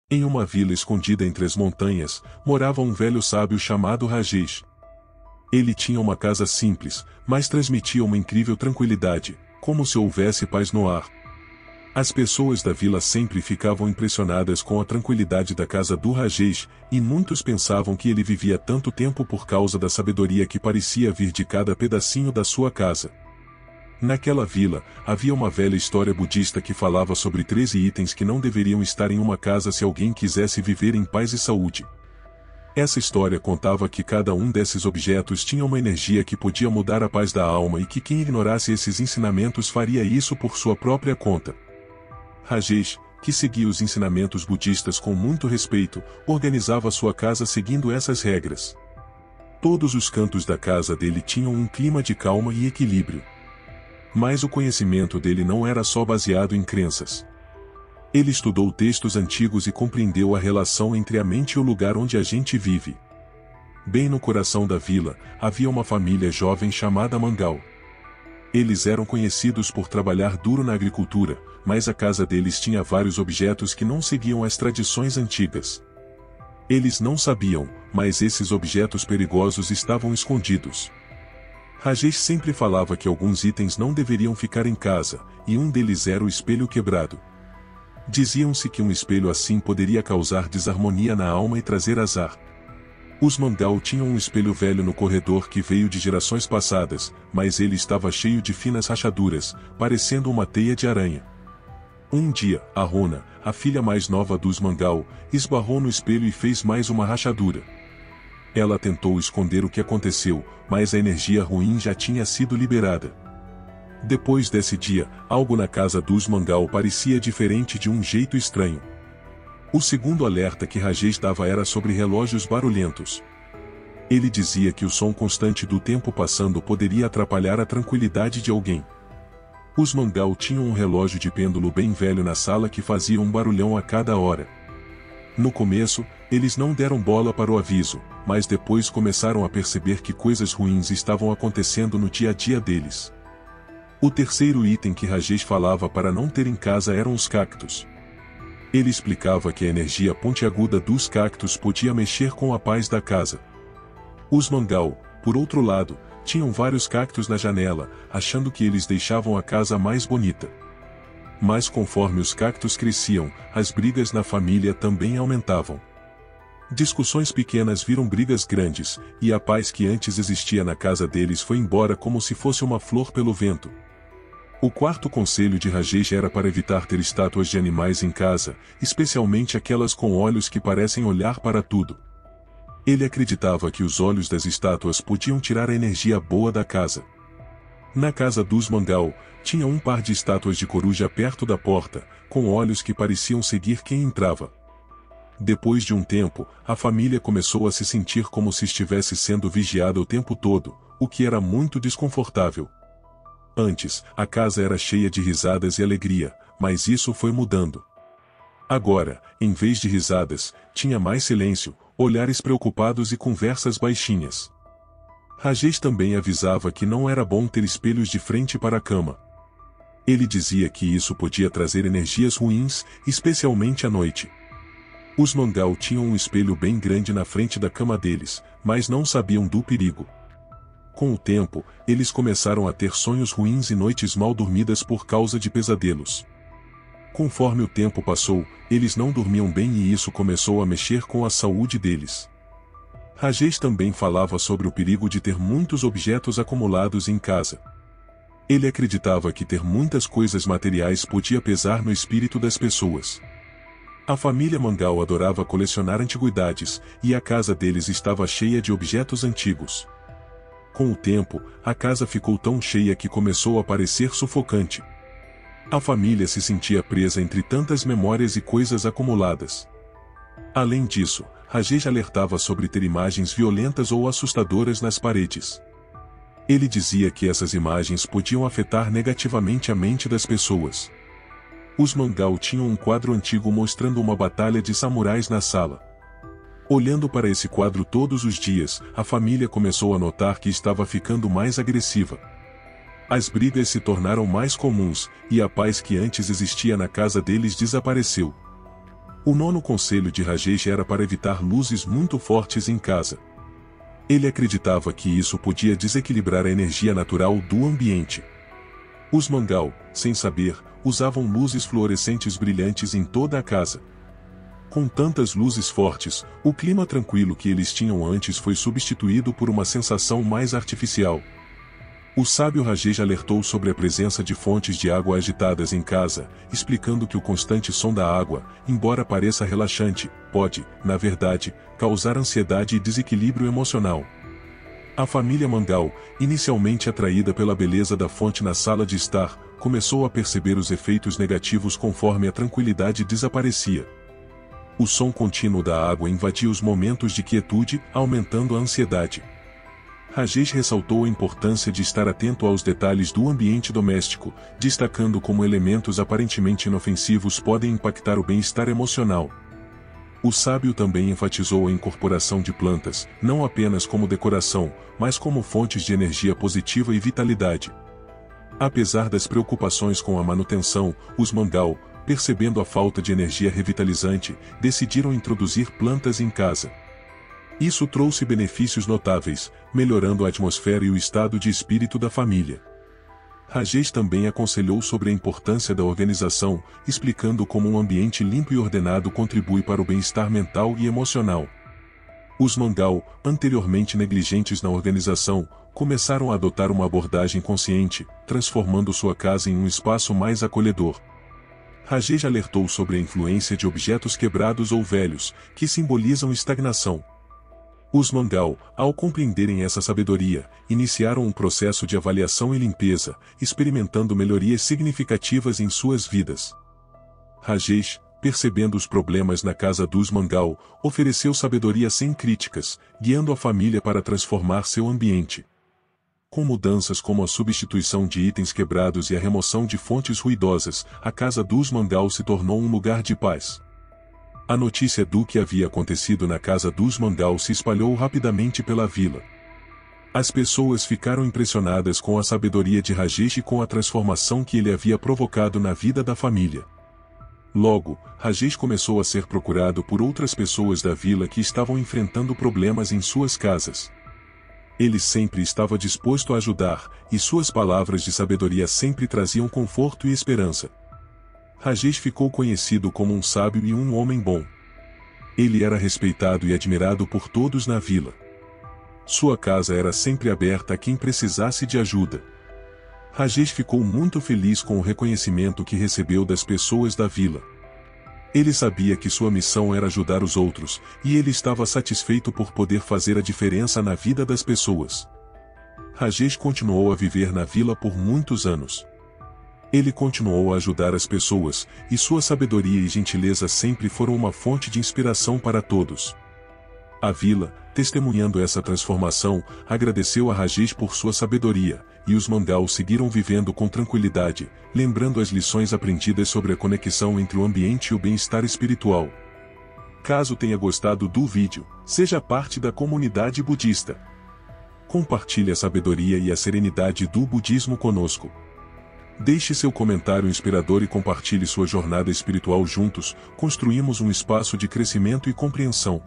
Em uma vila escondida entre as montanhas, morava um velho sábio chamado Rajesh. Ele tinha uma casa simples, mas transmitia uma incrível tranquilidade, como se houvesse paz no ar. As pessoas da vila sempre ficavam impressionadas com a tranquilidade da casa do Rajesh, e muitos pensavam que ele vivia tanto tempo por causa da sabedoria que parecia vir de cada pedacinho da sua casa. Naquela vila, havia uma velha história budista que falava sobre 13 itens que não deveriam estar em uma casa se alguém quisesse viver em paz e saúde. Essa história contava que cada um desses objetos tinha uma energia que podia mudar a paz da alma e que quem ignorasse esses ensinamentos faria isso por sua própria conta. Rajesh, que seguia os ensinamentos budistas com muito respeito, organizava sua casa seguindo essas regras. Todos os cantos da casa dele tinham um clima de calma e equilíbrio. Mas o conhecimento dele não era só baseado em crenças. Ele estudou textos antigos e compreendeu a relação entre a mente e o lugar onde a gente vive. Bem no coração da vila, havia uma família jovem chamada Mangal. Eles eram conhecidos por trabalhar duro na agricultura, mas a casa deles tinha vários objetos que não seguiam as tradições antigas. Eles não sabiam, mas esses objetos perigosos estavam escondidos. Rajesh sempre falava que alguns itens não deveriam ficar em casa, e um deles era o espelho quebrado. Diziam-se que um espelho assim poderia causar desarmonia na alma e trazer azar. Os Mangal tinham um espelho velho no corredor que veio de gerações passadas, mas ele estava cheio de finas rachaduras, parecendo uma teia de aranha. Um dia, a Rona, a filha mais nova dos Mangal, esbarrou no espelho e fez mais uma rachadura. Ela tentou esconder o que aconteceu, mas a energia ruim já tinha sido liberada. Depois desse dia, algo na casa dos Mangal parecia diferente de um jeito estranho. O segundo alerta que Rajesh dava era sobre relógios barulhentos. Ele dizia que o som constante do tempo passando poderia atrapalhar a tranquilidade de alguém. Os Mangal tinham um relógio de pêndulo bem velho na sala que fazia um barulhão a cada hora. No começo, eles não deram bola para o aviso, mas depois começaram a perceber que coisas ruins estavam acontecendo no dia a dia deles. O terceiro item que Rajesh falava para não ter em casa eram os cactos. Ele explicava que a energia pontiaguda dos cactos podia mexer com a paz da casa. Os Mangal, por outro lado, tinham vários cactos na janela, achando que eles deixavam a casa mais bonita. Mas conforme os cactos cresciam, as brigas na família também aumentavam. Discussões pequenas viram brigas grandes, e a paz que antes existia na casa deles foi embora como se fosse uma flor pelo vento. O quarto conselho de Rajesh era para evitar ter estátuas de animais em casa, especialmente aquelas com olhos que parecem olhar para tudo. Ele acreditava que os olhos das estátuas podiam tirar a energia boa da casa. Na casa dos Mangal, tinha um par de estátuas de coruja perto da porta, com olhos que pareciam seguir quem entrava. Depois de um tempo, a família começou a se sentir como se estivesse sendo vigiada o tempo todo, o que era muito desconfortável. Antes, a casa era cheia de risadas e alegria, mas isso foi mudando. Agora, em vez de risadas, tinha mais silêncio, olhares preocupados e conversas baixinhas. Rajesh também avisava que não era bom ter espelhos de frente para a cama. Ele dizia que isso podia trazer energias ruins, especialmente à noite. Os Mangal tinham um espelho bem grande na frente da cama deles, mas não sabiam do perigo. Com o tempo, eles começaram a ter sonhos ruins e noites mal dormidas por causa de pesadelos. Conforme o tempo passou, eles não dormiam bem e isso começou a mexer com a saúde deles. Rajesh também falava sobre o perigo de ter muitos objetos acumulados em casa. Ele acreditava que ter muitas coisas materiais podia pesar no espírito das pessoas. A família Mangal adorava colecionar antiguidades, e a casa deles estava cheia de objetos antigos. Com o tempo, a casa ficou tão cheia que começou a parecer sufocante. A família se sentia presa entre tantas memórias e coisas acumuladas. Além disso, Rajesh alertava sobre ter imagens violentas ou assustadoras nas paredes. Ele dizia que essas imagens podiam afetar negativamente a mente das pessoas. Os Mangal tinham um quadro antigo mostrando uma batalha de samurais na sala. Olhando para esse quadro todos os dias, a família começou a notar que estava ficando mais agressiva. As brigas se tornaram mais comuns, e a paz que antes existia na casa deles desapareceu. O nono conselho de Rajesh era para evitar luzes muito fortes em casa. Ele acreditava que isso podia desequilibrar a energia natural do ambiente. Os Mangal, sem saber, usavam luzes fluorescentes brilhantes em toda a casa. Com tantas luzes fortes, o clima tranquilo que eles tinham antes foi substituído por uma sensação mais artificial. O sábio Rajesh alertou sobre a presença de fontes de água agitadas em casa, explicando que o constante som da água, embora pareça relaxante, pode, na verdade, causar ansiedade e desequilíbrio emocional. A família Mangal, inicialmente atraída pela beleza da fonte na sala de estar, começou a perceber os efeitos negativos conforme a tranquilidade desaparecia. O som contínuo da água invadia os momentos de quietude, aumentando a ansiedade. Rajesh ressaltou a importância de estar atento aos detalhes do ambiente doméstico, destacando como elementos aparentemente inofensivos podem impactar o bem-estar emocional. O sábio também enfatizou a incorporação de plantas, não apenas como decoração, mas como fontes de energia positiva e vitalidade. Apesar das preocupações com a manutenção, os Mangal, percebendo a falta de energia revitalizante, decidiram introduzir plantas em casa. Isso trouxe benefícios notáveis, melhorando a atmosfera e o estado de espírito da família. Rajesh também aconselhou sobre a importância da organização, explicando como um ambiente limpo e ordenado contribui para o bem-estar mental e emocional. Os Mangal, anteriormente negligentes na organização, começaram a adotar uma abordagem consciente, transformando sua casa em um espaço mais acolhedor. Rajesh alertou sobre a influência de objetos quebrados ou velhos, que simbolizam estagnação. Os Mangal, ao compreenderem essa sabedoria, iniciaram um processo de avaliação e limpeza, experimentando melhorias significativas em suas vidas. Rajesh, percebendo os problemas na casa dos Mangal, ofereceu sabedoria sem críticas, guiando a família para transformar seu ambiente. Com mudanças como a substituição de itens quebrados e a remoção de fontes ruidosas, a casa dos Mangal se tornou um lugar de paz. A notícia do que havia acontecido na casa dos Mangal se espalhou rapidamente pela vila. As pessoas ficaram impressionadas com a sabedoria de Rajesh e com a transformação que ele havia provocado na vida da família. Logo, Rajesh começou a ser procurado por outras pessoas da vila que estavam enfrentando problemas em suas casas. Ele sempre estava disposto a ajudar, e suas palavras de sabedoria sempre traziam conforto e esperança. Rajesh ficou conhecido como um sábio e um homem bom. Ele era respeitado e admirado por todos na vila. Sua casa era sempre aberta a quem precisasse de ajuda. Rajesh ficou muito feliz com o reconhecimento que recebeu das pessoas da vila. Ele sabia que sua missão era ajudar os outros, e ele estava satisfeito por poder fazer a diferença na vida das pessoas. Rajesh continuou a viver na vila por muitos anos. Ele continuou a ajudar as pessoas, e sua sabedoria e gentileza sempre foram uma fonte de inspiração para todos. A vila, testemunhando essa transformação, agradeceu a Rajesh por sua sabedoria, e os Mangal seguiram vivendo com tranquilidade, lembrando as lições aprendidas sobre a conexão entre o ambiente e o bem-estar espiritual. Caso tenha gostado do vídeo, seja parte da comunidade budista. Compartilhe a sabedoria e a serenidade do budismo conosco. Deixe seu comentário inspirador e compartilhe sua jornada espiritual juntos, construímos um espaço de crescimento e compreensão.